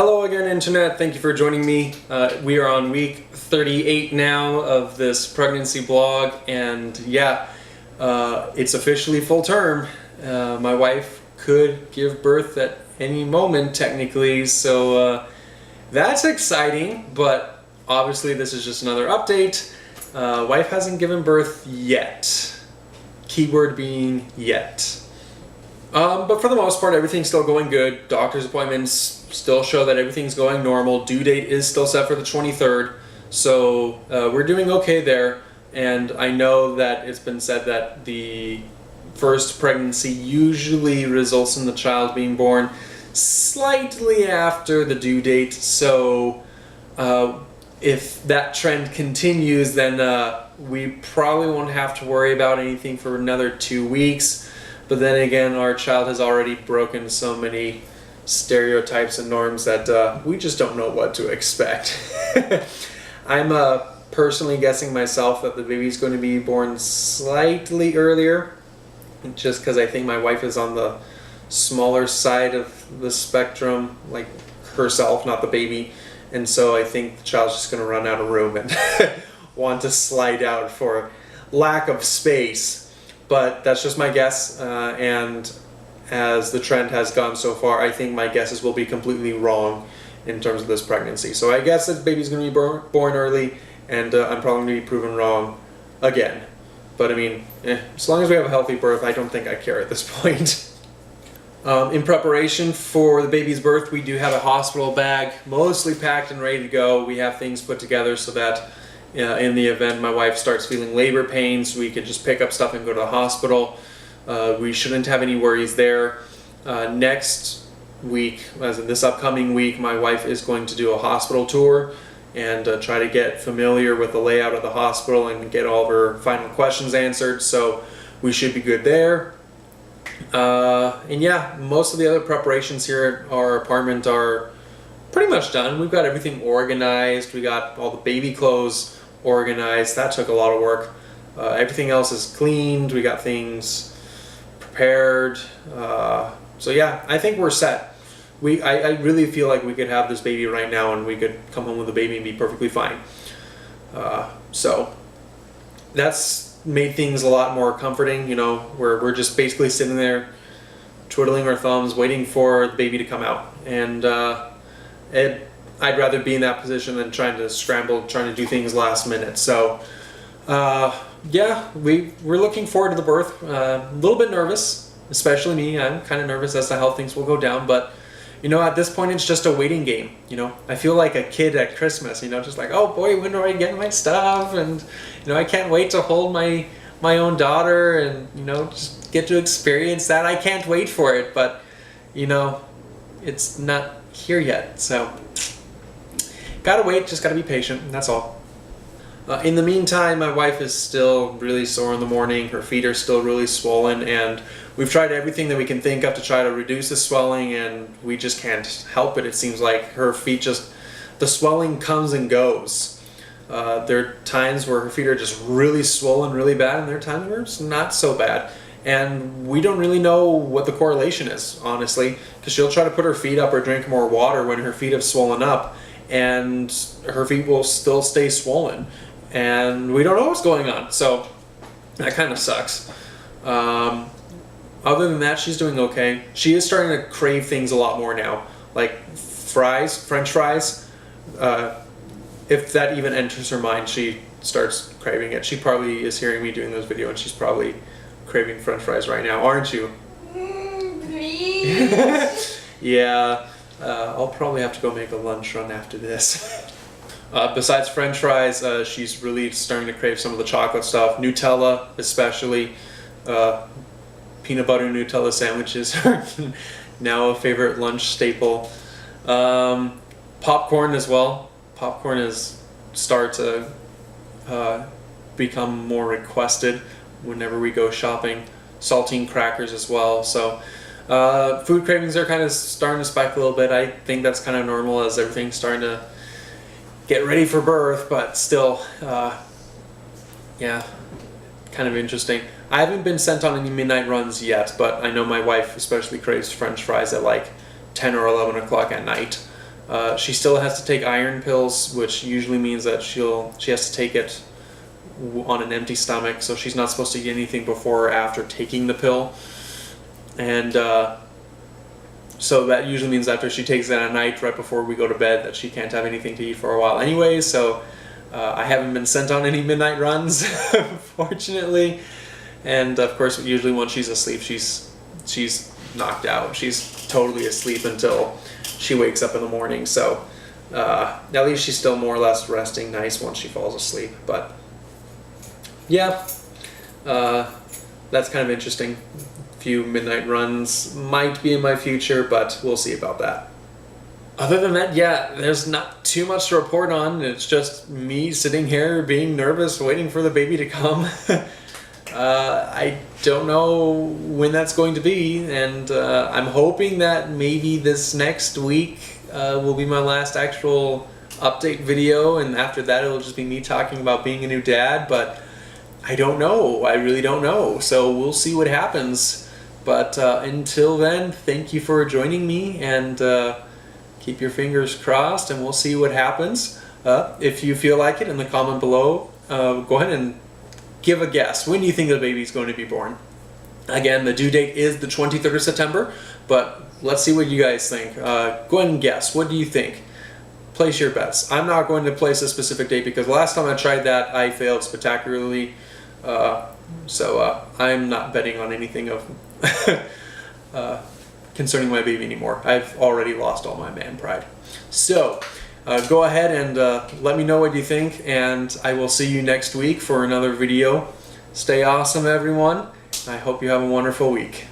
Hello again, Internet. Thank you for joining me. We are on week 38 now of this pregnancy blog, and yeah, it's officially full term. My wife could give birth at any moment, technically, so that's exciting, but obviously this is just another update. Wife hasn't given birth yet. Keyword being yet. But for the most part, everything's still going good. Doctor's appointments still show that everything's going normal. Due date is still set for the 23rd. So we're doing okay there. And I know that it's been said that the first pregnancy usually results in the child being born slightly after the due date. So if that trend continues, then we probably won't have to worry about anything for another 2 weeks. But then again, our child has already broken so many stereotypes and norms that we just don't know what to expect. I'm personally guessing myself that the baby's going to be born slightly earlier, just because I think my wife is on the smaller side of the spectrum, like herself, not the baby. And so I think the child's just going to run out of room and want to slide out for lack of space. But that's just my guess, and as the trend has gone so far, I think my guesses will be completely wrong in terms of this pregnancy. So I guess that baby's going to be born early, and I'm probably going to be proven wrong again. But I mean, as long as we have a healthy birth, I don't think I care at this point. In preparation for the baby's birth, we do have a hospital bag mostly packed and ready to go. We have things put together so that in the event my wife starts feeling labor pains, we could just pick up stuff and go to the hospital. We shouldn't have any worries there. Next week, as in this upcoming week, my wife is going to do a hospital tour and try to get familiar with the layout of the hospital and get all of her final questions answered, so we should be good there. And yeah, most of the other preparations here at our apartment are pretty much done. We've got everything organized. We got all the baby clothes organized. That took a lot of work. Everything else is cleaned. We got things prepared. So yeah, I think we're set. I really feel like we could have this baby right now and we could come home with the baby and be perfectly fine. So that's made things a lot more comforting. You know, we're just basically sitting there twiddling our thumbs waiting for the baby to come out, and I'd rather be in that position than trying to scramble, trying to do things last minute. So yeah, we're looking forward to the birth. A little bit nervous, especially me. I'm kind of nervous as to how things will go down, but you know, at this point it's just a waiting game. You know, I feel like a kid at Christmas, you know, just like, oh boy, when do I get my stuff? And you know, I can't wait to hold my own daughter and, you know, just get to experience that. I can't wait for it, but you know, it's not here yet, so gotta wait, just gotta be patient, and that's all. In the meantime, my wife is still really sore in the morning. Her feet are still really swollen, and we've tried everything that we can think of to try to reduce the swelling, and we just can't help it. It seems like her feet just, the swelling comes and goes. There are times where her feet are just really swollen really bad, and there are times where it's not so bad. And we don't really know what the correlation is, honestly, because she'll try to put her feet up or drink more water when her feet have swollen up, and her feet will still stay swollen. And we don't know what's going on, so that kind of sucks. Other than that, she's doing okay. She is starting to crave things a lot more now, like fries, French fries. If that even enters her mind, she starts craving it. She probably is hearing me doing this video, and she's probably craving French fries right now, aren't you? Please. Yeah, I'll probably have to go make a lunch run after this. Besides French fries, she's really starting to crave some of the chocolate stuff. Nutella, especially. Peanut butter Nutella sandwiches are now a favorite lunch staple. Popcorn as well. Popcorn is start to become more requested whenever we go shopping. Saltine crackers as well. So food cravings are kind of starting to spike a little bit. I think that's kind of normal as everything's starting to get ready for birth, but still, yeah, kind of interesting. I haven't been sent on any midnight runs yet, but I know my wife especially craves French fries at like 10 or 11 o'clock at night. She still has to take iron pills, which usually means that she has to take it on an empty stomach, so she's not supposed to eat anything before or after taking the pill. And so that usually means after she takes it at night, right before we go to bed, that she can't have anything to eat for a while anyway. So I haven't been sent on any midnight runs, fortunately. And of course, usually when she's asleep, she's knocked out. She's totally asleep until she wakes up in the morning. So at least she's still more or less resting nice once she falls asleep. But yeah, that's kind of interesting. Few midnight runs might be in my future, but we'll see about that. Other than that, yeah, there's not too much to report on. It's just me sitting here being nervous, waiting for the baby to come. I don't know when that's going to be, and I'm hoping that maybe this next week will be my last actual update video, and after that it'll just be me talking about being a new dad, but I don't know. I really don't know. So we'll see what happens. But until then, thank you for joining me, and keep your fingers crossed, and we'll see what happens. If you feel like it, in the comment below, go ahead and give a guess. When do you think the baby's going to be born? Again, the due date is the 23rd of September, but let's see what you guys think. Go ahead and guess. What do you think? Place your bets. I'm not going to place a specific date because last time I tried that, I failed spectacularly. So I'm not betting on anything of concerning my baby anymore. I've already lost all my man pride. So go ahead and let me know what you think, and I will see you next week for another video. Stay awesome, everyone. I hope you have a wonderful week.